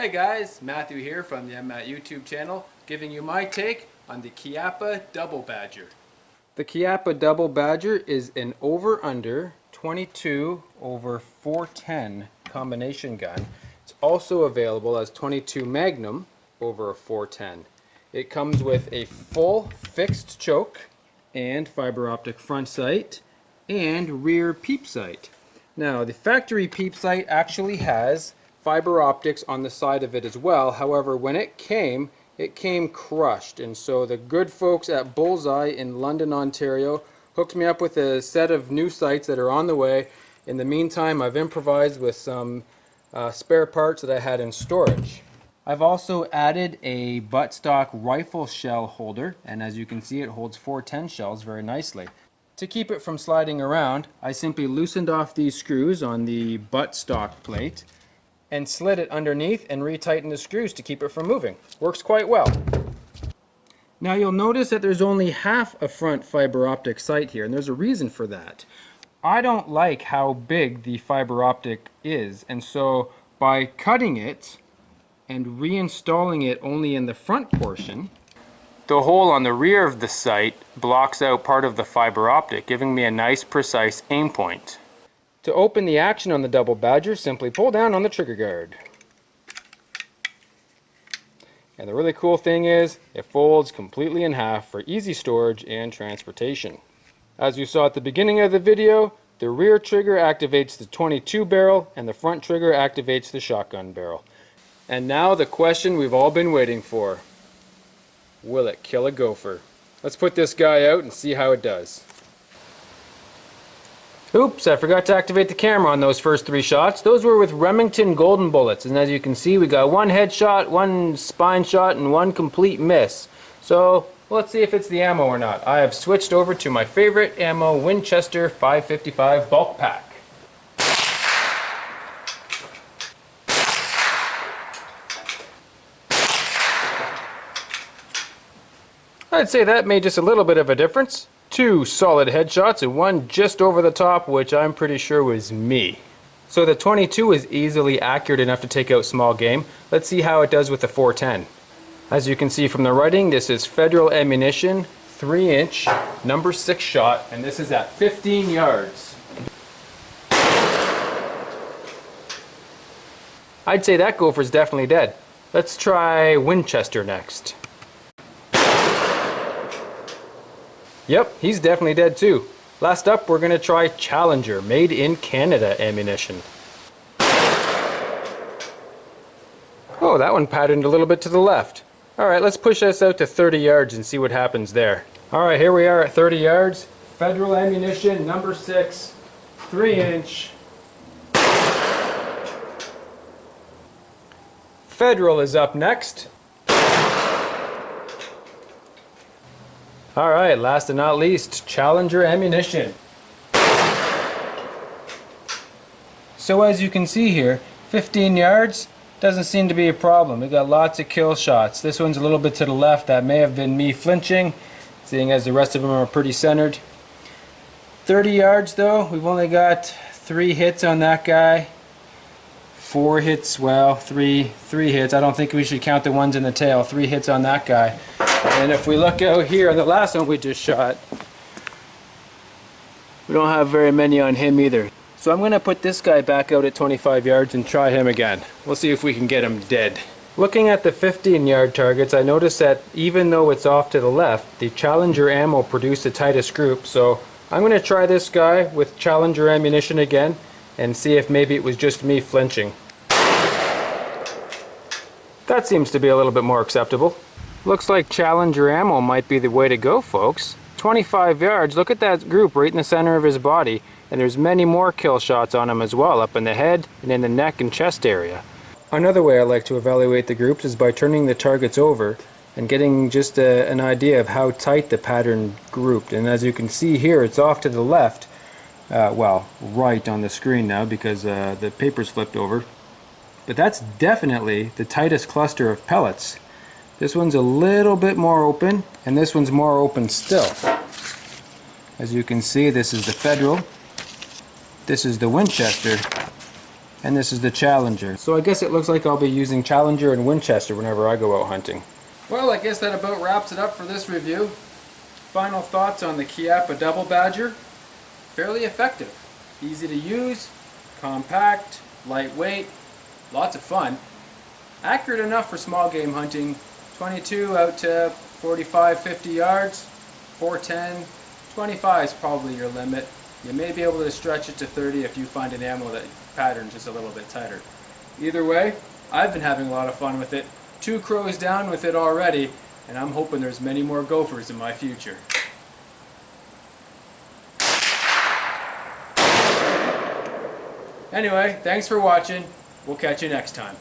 Hey guys, Matthew here from the MMAT YouTube channel, giving you my take on the Chiappa Double Badger. The Chiappa Double Badger is an over-under 22 over 410 combination gun. It's also available as 22 Magnum over a 410. It comes with a full fixed choke and fiber optic front sight and rear peep sight. Now the factory peep sight actually has fiber optics on the side of it as well. However, when it came crushed, and so the good folks at Bullseye in London, Ontario hooked me up with a set of new sights that are on the way. In the meantime, I've improvised with some spare parts that I had in storage. I've also added a buttstock rifle shell holder, and as you can see, it holds 410 shells very nicely. To keep it from sliding around, I simply loosened off these screws on the buttstock plate and slid it underneath and retightened the screws to keep it from moving. Works quite well. Now you'll notice that there's only half a front fiber optic sight here, and there's a reason for that. I don't like how big the fiber optic is, and so by cutting it and reinstalling it only in the front portion, the hole on the rear of the sight blocks out part of the fiber optic, giving me a nice precise aim point. To open the action on the Double Badger, simply pull down on the trigger guard. And the really cool thing is, it folds completely in half for easy storage and transportation. As you saw at the beginning of the video, the rear trigger activates the 22 barrel and the front trigger activates the shotgun barrel. And now the question we've all been waiting for. Will it kill a gopher? Let's put this guy out and see how it does. Oops, I forgot to activate the camera on those first three shots. Those were with Remington Golden Bullets, and as you can see, we got one headshot, one spine shot, and one complete miss. So let's see if it's the ammo or not. I have switched over to my favorite ammo, Winchester 555 bulk pack. I'd say that made just a little bit of a difference. Two solid headshots and one just over the top, which I'm pretty sure was me. So the 22 is easily accurate enough to take out small game. Let's see how it does with the 410. As you can see from the writing, this is Federal ammunition, 3-inch, number 6 shot, and this is at 15 yards. I'd say that gopher's definitely dead. Let's try Winchester next. Yep, he's definitely dead too. Last up, we're going to try Challenger, made in Canada ammunition. Oh, that one patterned a little bit to the left. Alright, let's push this out to 30 yards and see what happens there. Alright, here we are at 30 yards. Federal ammunition, number 6, 3-inch. Federal is up next. Alright, last and not least, Challenger ammunition. So as you can see here, 15 yards doesn't seem to be a problem. We've got lots of kill shots. This one's a little bit to the left. That may have been me flinching, seeing as the rest of them are pretty centered. 30 yards though, we've only got 3 hits on that guy. 4 hits, well, three hits. I don't think we should count the ones in the tail. 3 hits on that guy. And if we look out here on the last one we just shot, we don't have very many on him either. So I'm going to put this guy back out at 25 yards and try him again. We'll see if we can get him dead. Looking at the 15-yard targets, I noticed that even though it's off to the left, the Challenger ammo produced the tightest group. So I'm going to try this guy with Challenger ammunition again and see if maybe it was just me flinching. That seems to be a little bit more acceptable. Looks like Challenger ammo might be the way to go, folks. 25 yards, look at that group right in the center of his body, and there's many more kill shots on him as well, up in the head and in the neck and chest area. Another way I like to evaluate the groups is by turning the targets over and getting just an idea of how tight the pattern grouped. And as you can see here, it's off to the left, well, right on the screen now because the paper's flipped over. But that's definitely the tightest cluster of pellets. This one's a little bit more open, and this one's more open still. As you can see, this is the Federal, this is the Winchester, And this is the Challenger. So I guess it looks like I'll be using Challenger and Winchester whenever I go out hunting. Well, I guess that about wraps it up for this review. Final thoughts on the Chiappa Double Badger. Fairly effective. Easy to use, compact, lightweight, lots of fun. Accurate enough for small game hunting. 22 out to 45, 50 yards, 410, 25 is probably your limit. You may be able to stretch it to 30 if you find an ammo that patterns just a little bit tighter. Either way, I've been having a lot of fun with it. 2 crows down with it already, and I'm hoping there's many more gophers in my future. Anyway, thanks for watching. We'll catch you next time.